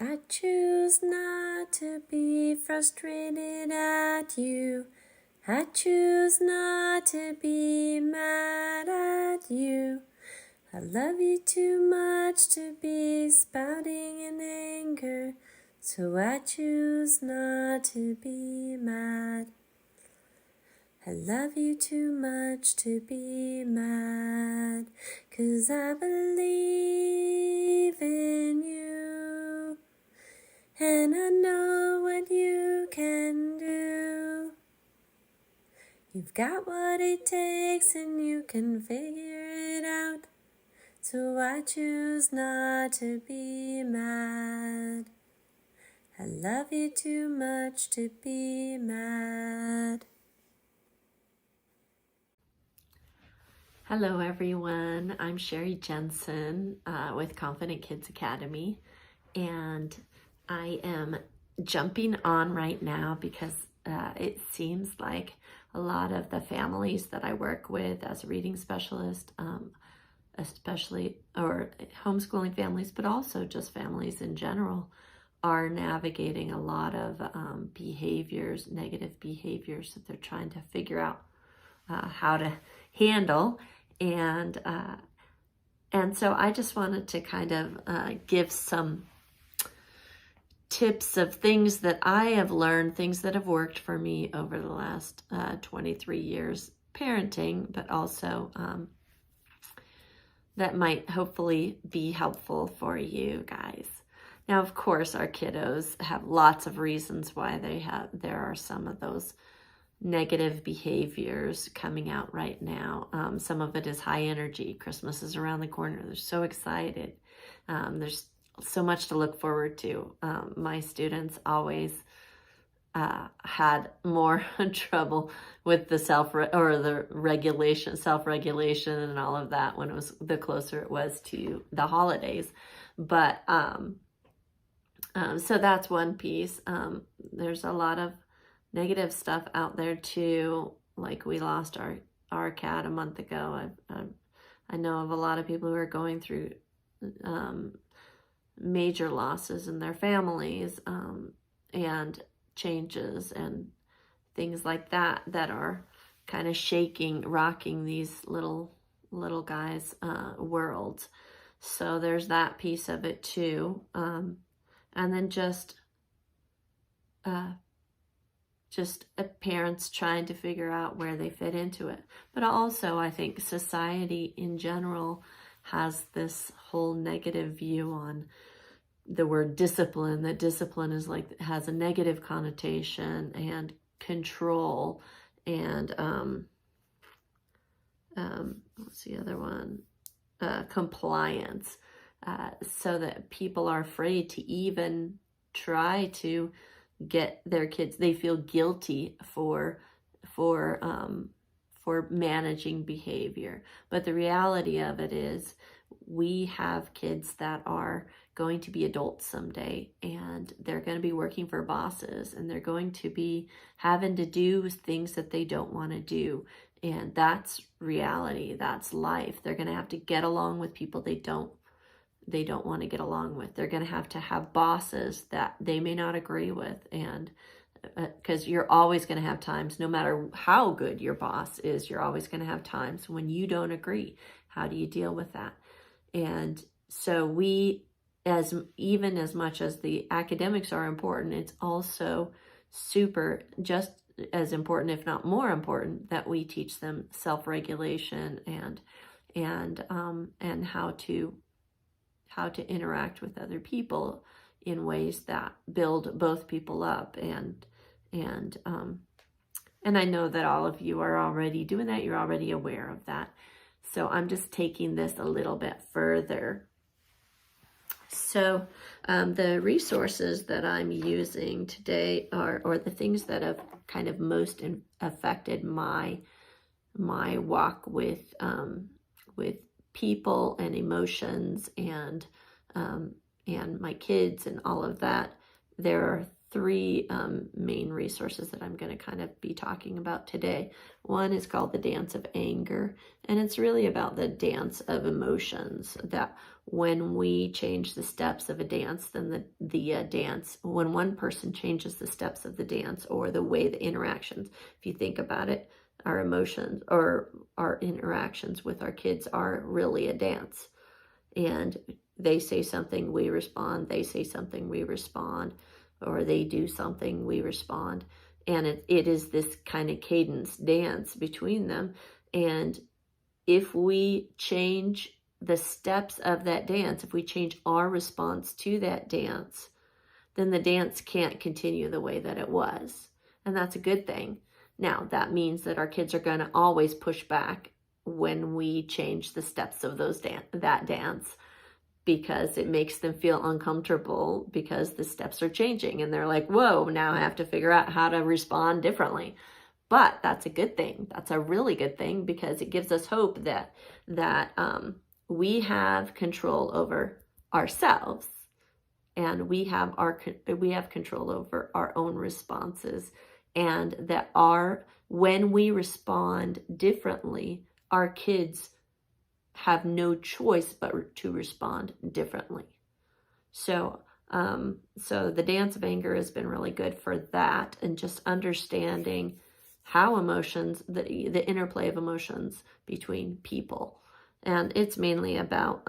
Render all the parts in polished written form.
I choose not to be frustrated at you. I choose not to be mad at you. I love you too much to be spouting in anger, so I choose not to be mad. I love you too much to be mad, 'cause I believe in you, and I know what you can do. You've got what it takes and you can figure it out, so I choose not to be mad. I love you too much to be mad. Hello everyone, I'm Shari Jensen with Confident Kids Academy, and I am jumping on right now because it seems like a lot of the families that I work with as a reading specialist, especially, or homeschooling families, but also just families in general, are navigating a lot of behaviors, negative behaviors that they're trying to figure out how to handle. And so I just wanted to kind of give some tips of things that I have learned, things that have worked for me over the last 23 years parenting, but also that might hopefully be helpful for you guys. Now, of course, our kiddos have lots of reasons why there are some of those negative behaviors coming out right now. Some of it is high energy. Christmas is around the corner. They're so excited. There's so much to look forward to. My students always had more trouble with the self-regulation and all of that when it was the closer it was to the holidays. But so that's one piece. There's a lot of negative stuff out there too. Like we lost our cat a month ago. I know of a lot of people who are going through major losses in their families and changes and things like that are kind of rocking these little guys' worlds. So there's that piece of it too. And then just parents trying to figure out where they fit into it. But also, I think society in general has this whole negative view on the word discipline, that discipline is has a negative connotation, and control, and what's the other one? Compliance. So that people are afraid to even try to get their kids, they feel guilty for managing behavior. But the reality of it is we have kids that are going to be adults someday, and they're going to be working for bosses, and they're going to be having to do things that they don't want to do. And that's reality. That's life. They're going to have to get along with people they don't want to get along with. They're going to have bosses that they may not agree with. And because you're always going to have times, no matter how good your boss is, you're always going to have times when you don't agree. How do you deal with that? And so even as much as the academics are important, it's also just as important, if not more important, that we teach them self-regulation and how to interact with other people in ways that build both people up. And I know that all of you are already doing that. You're already aware of that. So I'm just taking this a little bit further. So the resources that I'm using today or the things that have kind of most affected my walk with people and emotions and my kids and all of that. There are three main resources that I'm going to kind of be talking about today. One is called The Dance of Anger, and it's really about the dance of emotions, that when we change the steps of a dance, then the dance, when one person changes the steps of the dance or the way the interactions, if you think about it, our emotions or our interactions with our kids are really a dance. And they say something, we respond. They say something, we respond. Or they do something, we respond. And it is this kind of cadence dance between them. And if we change the steps of that dance, if we change our response to that dance, then the dance can't continue the way that it was. And that's a good thing. Now, that means that our kids are going to always push back when we change the steps of that dance, because it makes them feel uncomfortable because the steps are changing and they're like, whoa, now I have to figure out how to respond differently. But that's a good thing. That's a really good thing, because it gives us hope that we have control over ourselves, and we have control over our own responses, and that when we respond differently, our kids have no choice but to respond differently. So the dance of anger has been really good for that, and just understanding how emotions, the interplay of emotions between people. And it's mainly about,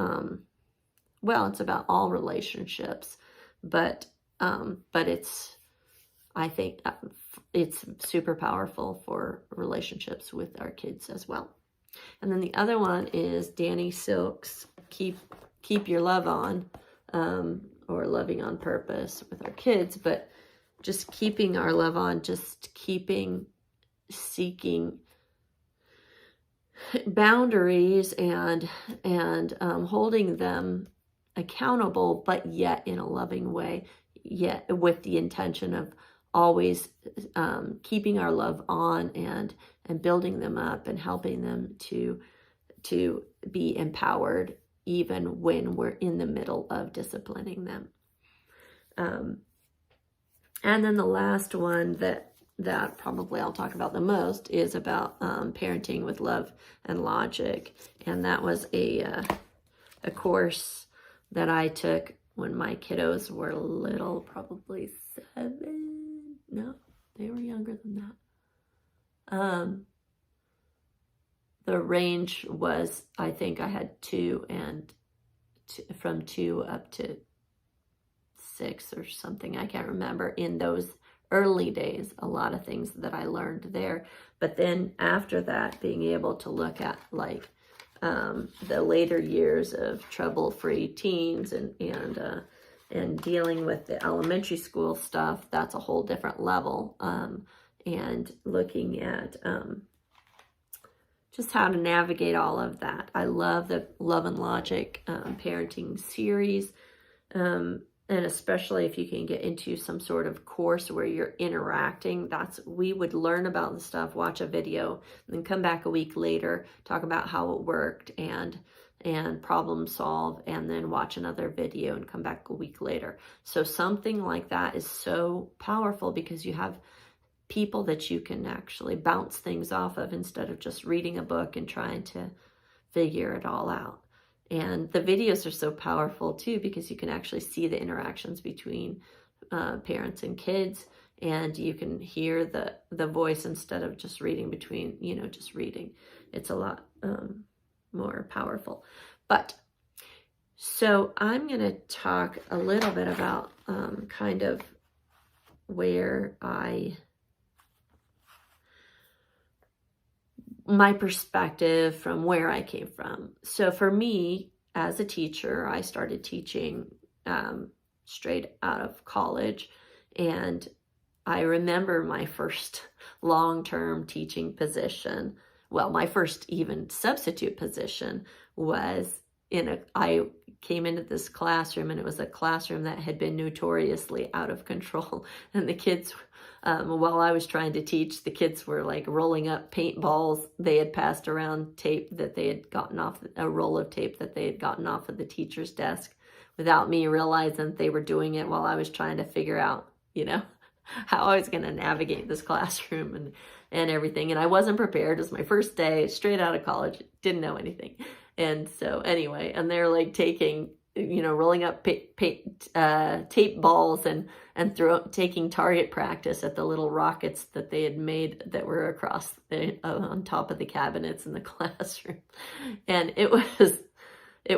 it's about all relationships, but I think it's super powerful for relationships with our kids as well. And then the other one is Danny Silk's Keep Your Love On, or Loving on Purpose with our kids, but just keeping our love on, just seeking boundaries and holding them accountable, but yet in a loving way, yet with the intention of always keeping our love on and building them up and helping them to be empowered even when we're in the middle of disciplining them. And then the last one that probably I'll talk about the most is about parenting with love and logic. And that was a course that I took when my kiddos were little, probably 7. No, they were younger than that. The range was, I think I had 2 and from 2 up to 6 or something. I can't remember. In those early days, a lot of things that I learned there. But then after that, being able to look at like the later years of trouble-free teens and dealing with the elementary school stuff, that's a whole different level. And looking at just how to navigate all of that. I love the Love and Logic parenting series. And especially if you can get into some sort of course where you're interacting, we would learn about the stuff, watch a video, and then come back a week later, talk about how it worked and problem solve, and then watch another video and come back a week later. So something like that is so powerful, because you have people that you can actually bounce things off of instead of just reading a book and trying to figure it all out. And the videos are so powerful too, because you can actually see the interactions between parents and kids, and you can hear the voice instead of just reading between, just reading. It's a lot more powerful. But so I'm going to talk a little bit about kind of where my perspective from where I came from. So for me, as a teacher, I started teaching straight out of college. And I remember my first long-term teaching position. Well, my first even substitute position was I came into this classroom, and it was a classroom that had been notoriously out of control. And the kids, while I was trying to teach, the kids were like rolling up paintballs. They had passed around tape that they had gotten off, a roll of tape that they had gotten off of the teacher's desk, without me realizing that they were doing it while I was trying to figure out, how I was going to navigate this classroom and everything. And I wasn't prepared. It was my first day, straight out of college, didn't know anything. And so anyway, and they're like taking, rolling up tape balls and taking target practice at the little rockets that they had made that were across on top of the cabinets in the classroom. And it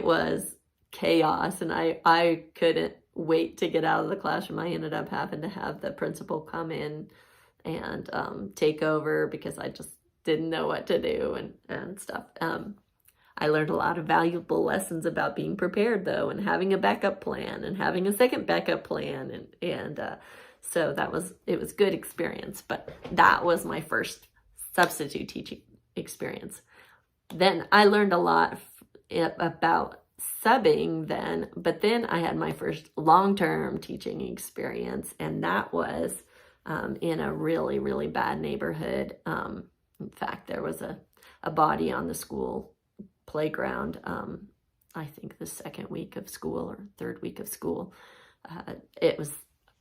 was chaos, and I couldn't wait to get out of the classroom. I ended up having to have the principal come in and take over because I just didn't know what to do and stuff. I learned a lot of valuable lessons about being prepared, though, and having a backup plan and having a second backup plan. So it was good experience, but that was my first substitute teaching experience. Then I learned a lot about subbing then, but then I had my first long-term teaching experience, and that was in a really, really bad neighborhood. In fact, there was a body on the school playground, I think the second week of school or third week of school. It was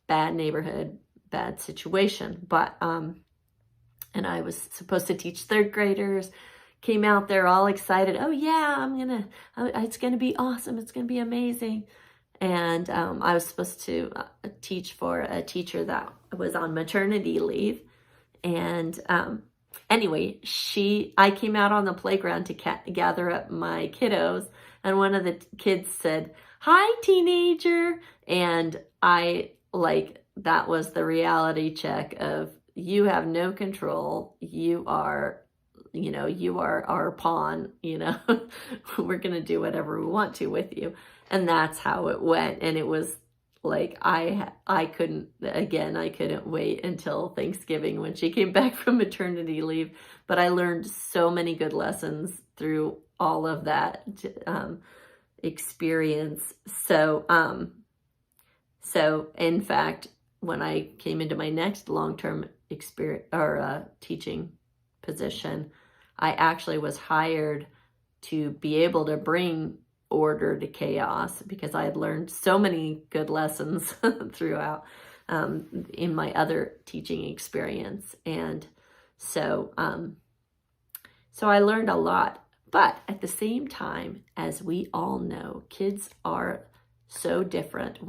bad neighborhood, bad situation, but and I was supposed to teach third graders. Came out there all excited. Oh yeah, it's gonna be awesome. It's gonna be amazing. And I was supposed to teach for a teacher that was on maternity leave. And anyway, I came out on the playground to gather up my kiddos, and one of the kids said, "Hi, teenager." And that was the reality check of, you have no control. You are our pawn, we're going to do whatever we want to with you. And that's how it went. And it was like, I couldn't wait until Thanksgiving when she came back from maternity leave. But I learned so many good lessons through all of that experience. So in fact, when I came into my next long-term experience or teaching position, I actually was hired to be able to bring order to chaos because I had learned so many good lessons throughout in my other teaching experience. And so I learned a lot. But at the same time, as we all know, kids are so different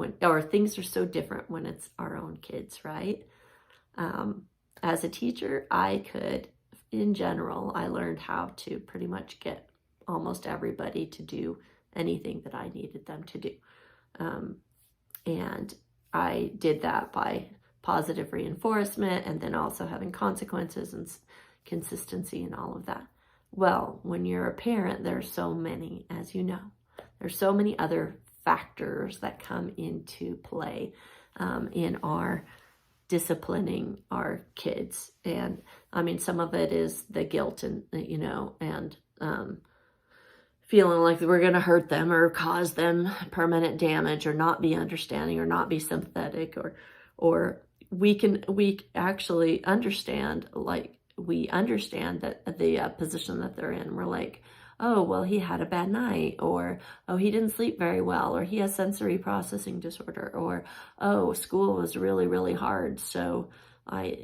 things are so different when it's our own kids, right? As a teacher, in general, I learned how to pretty much get almost everybody to do anything that I needed them to do. And I did that by positive reinforcement and then also having consequences and consistency and all of that. Well, when you're a parent, there's so many, as you know, there's so many other factors that come into play in our disciplining our kids. And I mean, some of it is the guilt and feeling like we're going to hurt them or cause them permanent damage or not be understanding or not be sympathetic, or we actually understand, we understand that the position that they're in. We're like, oh, well, he had a bad night, or, oh, he didn't sleep very well, or he has sensory processing disorder, or, oh, school was really, really hard, so I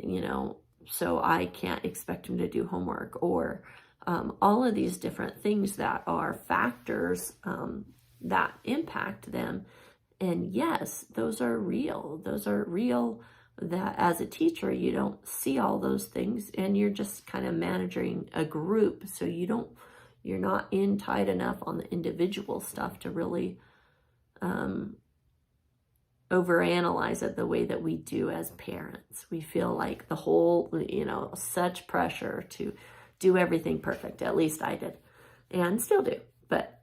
can't expect him to do homework, or all of these different things that are factors that impact them. And yes, those are real. That as a teacher, you don't see all those things, and you're just kind of managing a group, so you're not in tight enough on the individual stuff to really overanalyze it the way that we do as parents. We feel like the whole, such pressure to do everything perfect. At least I did, and still do. But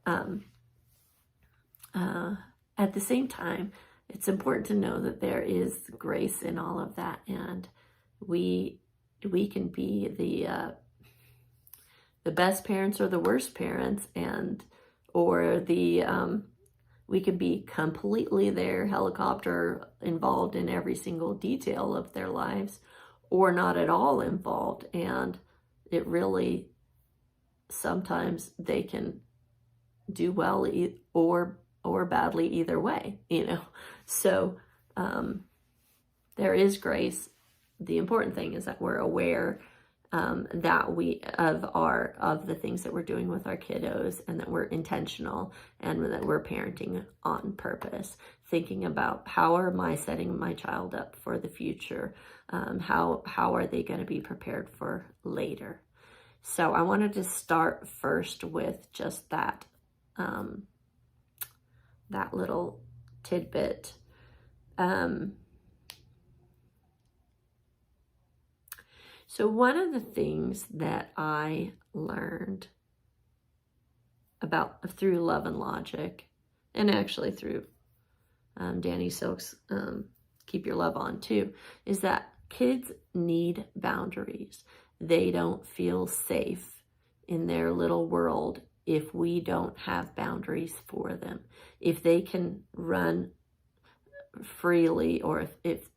at the same time, it's important to know that there is grace in all of that, and we can be the best parents or the worst parents, we can be completely there, helicopter involved in every single detail of their lives, or not at all involved. And it really, sometimes they can do well or badly either way, So there is grace. The important thing is that we're aware of the things that we're doing with our kiddos, and that we're intentional and that we're parenting on purpose, thinking about how am I setting my child up for the future, how are they going to be prepared for later. So I wanted to start first with just that that little tidbit. So one of the things that I learned about through Love and Logic, and actually through Danny Silk's Keep Your Love On too, is that kids need boundaries. They don't feel safe in their little world if we don't have boundaries for them. If they can run freely, or if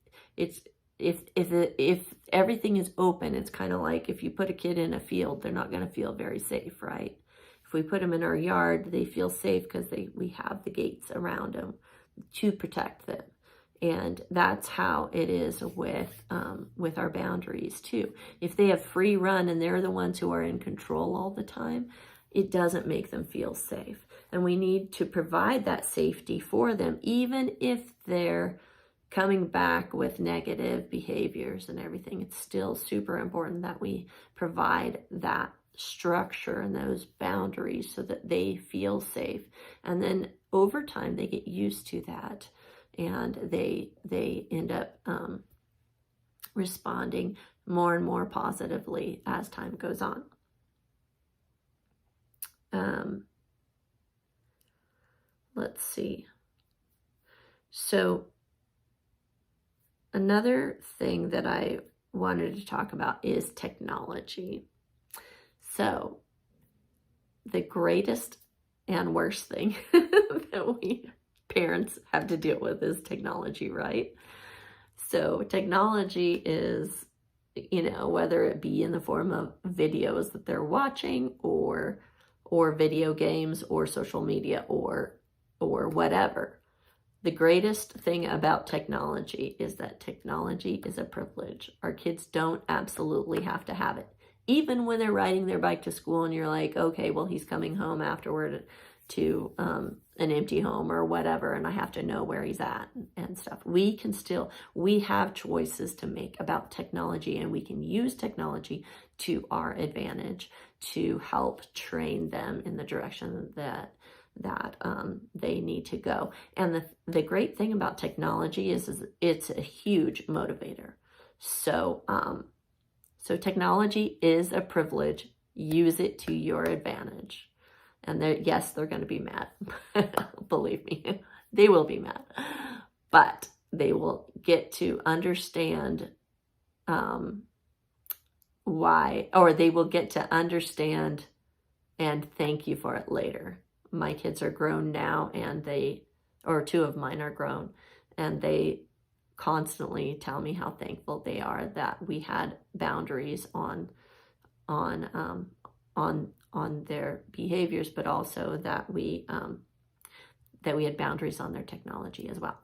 everything is open, it's kind of like if you put a kid in a field, they're not going to feel very safe, right? If we put them in our yard, they feel safe because we have the gates around them to protect them. And that's how it is with our boundaries too. If they have free run and they're the ones who are in control all the time, it doesn't make them feel safe. And we need to provide that safety for them, even if they're coming back with negative behaviors and everything. It's still super important that we provide that structure and those boundaries so that they feel safe. And then over time, they get used to that, and they end up responding more and more positively as time goes on. Let's see. So another thing that I wanted to talk about is technology. So the greatest and worst thing that we parents have to deal with is technology, right? So technology is, whether it be in the form of videos that they're watching, or video games, or social media, or whatever. The greatest thing about technology is that technology is a privilege. Our kids don't absolutely have to have it. Even when they're riding their bike to school and you're like, okay, well, he's coming home afterward to an empty home or whatever, and I have to know where he's at and stuff. We have choices to make about technology, and we can use technology to our advantage to help train them in the direction that they need to go. And the great thing about technology is it's a huge motivator. So technology is a privilege. Use it to your advantage. And yes, they're going to be mad. Believe me, they will be mad. But they will get to understand why, or they will get to understand and thank you for it later. My kids are grown now, and two of mine are grown, and they constantly tell me how thankful they are that we had boundaries on their behaviors, but also that we had boundaries on their technology as well.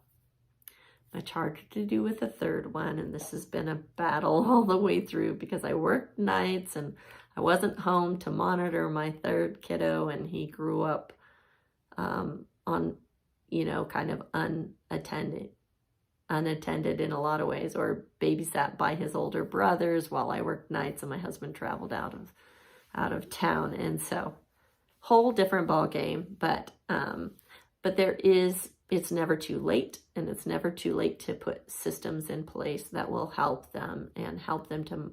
Much harder to do with the third one, and this has been a battle all the way through because I worked nights and I wasn't home to monitor my third kiddo, and he grew up on, kind of unattended in a lot of ways, or babysat by his older brothers while I worked nights and my husband traveled out of town. And so whole different ball game, but it's never too late, and it's never too late to put systems in place that will help them and help them to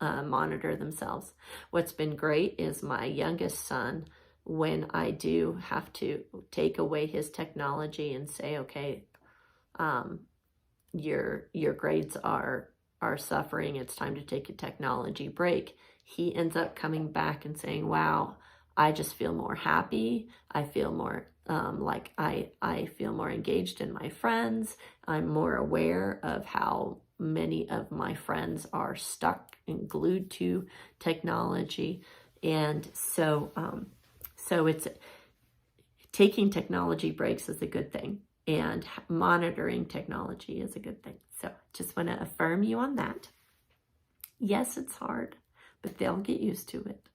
monitor themselves. What's been great is my youngest son, when I do have to take away his technology and say, okay, your grades are suffering, it's time to take a technology break, he ends up coming back and saying, wow, I just feel more happy. I feel more like I feel more engaged in my friends. I'm more aware of how many of my friends are stuck and glued to technology. And so it's taking technology breaks is a good thing, and monitoring technology is a good thing. So just want to affirm you on that. Yes, it's hard. but they'll get used to it.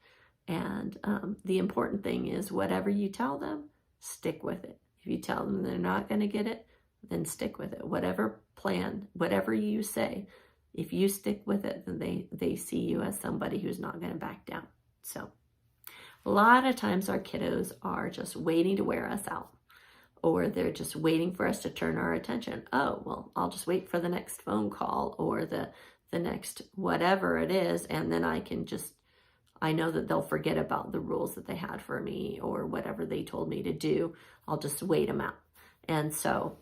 And the important thing is whatever you tell them, stick with it. If you tell them they're not going to get it, then stick with it. Whatever plan, whatever you say, if you stick with it, then they see you as somebody who's not going to back down. So a lot of times our kiddos are just waiting to wear us out, or they're just waiting for us to turn our attention. Oh, well, I'll just wait for the next phone call or the next whatever it is, and then I know that they'll forget about the rules that they had for me or whatever they told me to do. I'll just wait them out. And so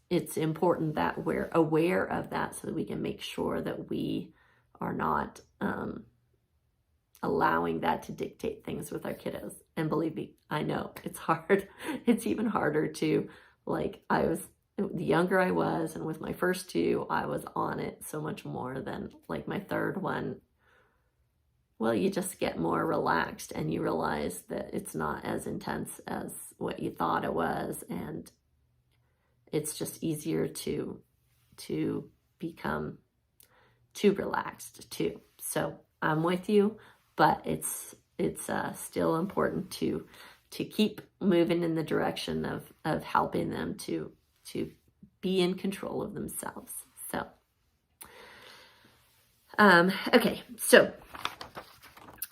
it's important that we're aware of that so that we can make sure that we are not allowing that to dictate things with our kiddos. And believe me, I know it's hard. It's even harder to, the younger I was, and with my first two, I was on it so much more than like my third one. Well, you just get more relaxed and you realize that it's not as intense as what you thought it was. And it's just easier to become too relaxed too. So I'm with you, but it's still important to keep moving in the direction of helping them to be in control of themselves. So, okay, so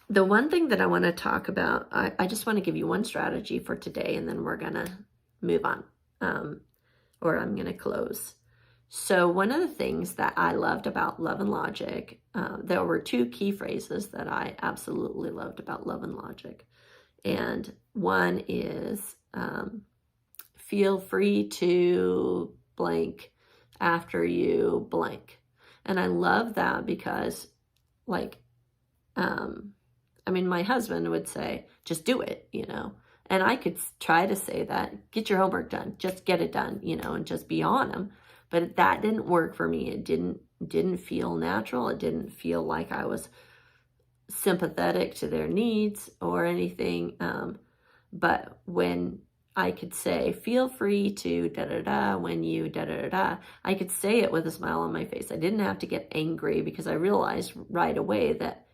the one thing that I want to talk about, I just want to give you one strategy for today, and then we're going to move on, or I'm going to close. So one of the things that I loved about Love and Logic, there were two key phrases that I absolutely loved about Love and Logic. And one is, feel free to blank after you blank. And I love that because, my husband would say, just do it, and I could try to say that, get your homework done, just get it done, and just be on them. But that didn't work for me. It didn't feel natural. It didn't feel like I was sympathetic to their needs or anything. But when I could say, feel free to da-da-da when you da-da-da-da, I could say it with a smile on my face. I didn't have to get angry because I realized right away that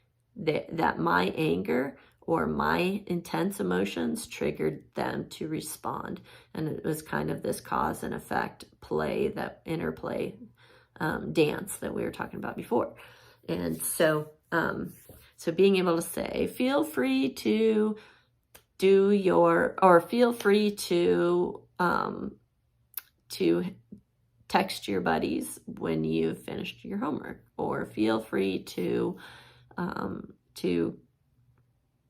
my anger or my intense emotions triggered them to respond. And it was kind of this cause and effect play, that interplay dance that we were talking about before. And so being able to say, feel free to feel free to text your buddies when you've finished your homework, or feel free to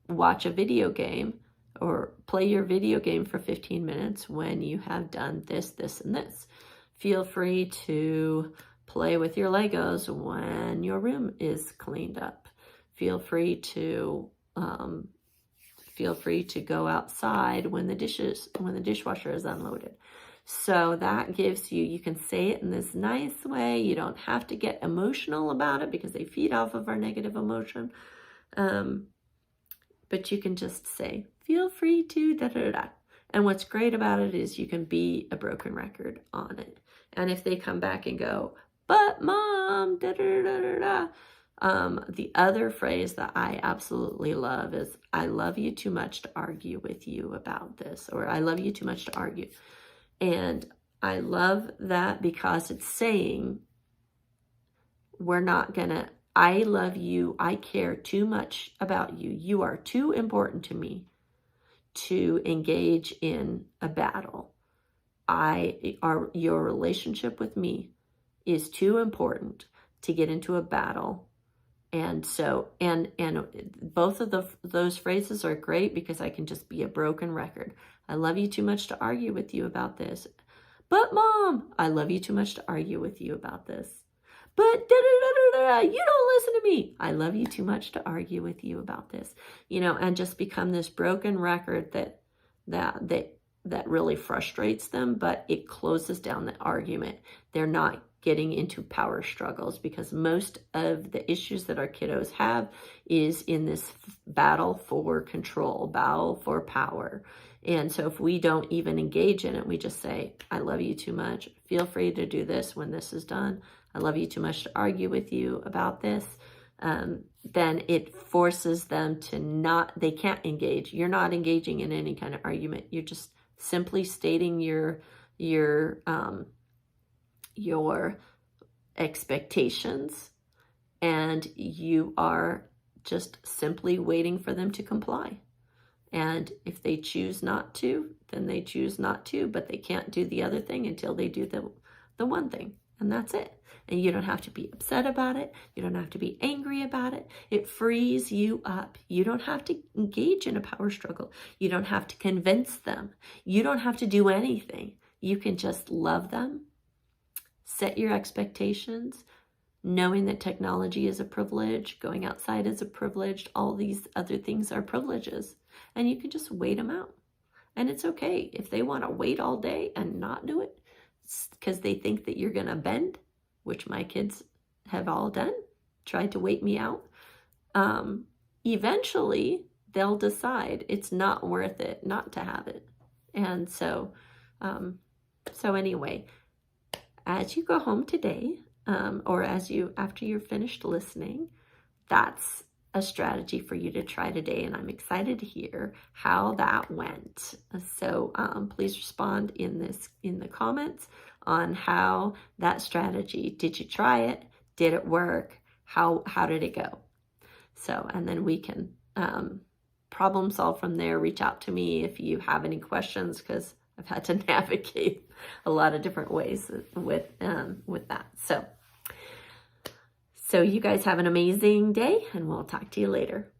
watch a video game or play your video game for 15 minutes when you have done this, this, and this. Feel free to play with your Legos when your room is cleaned up. Feel free to go outside when the dishwasher is unloaded. So that gives you can say it in this nice way. You don't have to get emotional about it because they feed off of our negative emotion. But you can just say, feel free to da-da-da-da. And what's great about it is you can be a broken record on it. And if they come back and go, but mom, da-da-da-da-da, the other phrase that I absolutely love is, I love you too much to argue with you about this, or I love you too much to argue. And I love that because it's saying, I love you, I care too much about you, you are too important to me to engage in a battle. Your relationship with me is too important to get into a battle. And so, and both of those phrases are great because I can just be a broken record. I love you too much to argue with you about this. But mom, I love you too much to argue with you about this. But you don't listen to me. I love you too much to argue with you about this. And just become this broken record that really frustrates them, but it closes down the argument. They're not getting into power struggles, because most of the issues that our kiddos have is in this battle for control, battle for power. And so if we don't even engage in it, we just say, I love you too much. Feel free to do this when this is done. I love you too much to argue with you about this. then it forces them to not, they can't engage. You're not engaging in any kind of argument. You're just simply stating your expectations, and you are just simply waiting for them to comply. And if they choose not to, then they choose not to, but they can't do the other thing until they do the one thing. And that's it. And you don't have to be upset about it. You don't have to be angry about it. It frees you up. You don't have to engage in a power struggle. You don't have to convince them. You don't have to do anything. You can just love them, set your expectations, knowing that technology is a privilege, going outside is a privilege, all these other things are privileges. And you can just wait them out. And it's okay if they want to wait all day and not do it because they think that you're going to bend, which my kids have all done, tried to wait me out. Eventually, they'll decide it's not worth it not to have it. And so anyway, as you go home today, or after you're finished listening, that's a strategy for you to try today, and I'm excited to hear how that went. So please respond in the comments on how that strategy, did you try it? Did it work? How did it go? So, and then we can problem solve from there. Reach out to me if you have any questions, because I've had to navigate a lot of different ways with that. So you guys have an amazing day, and we'll talk to you later.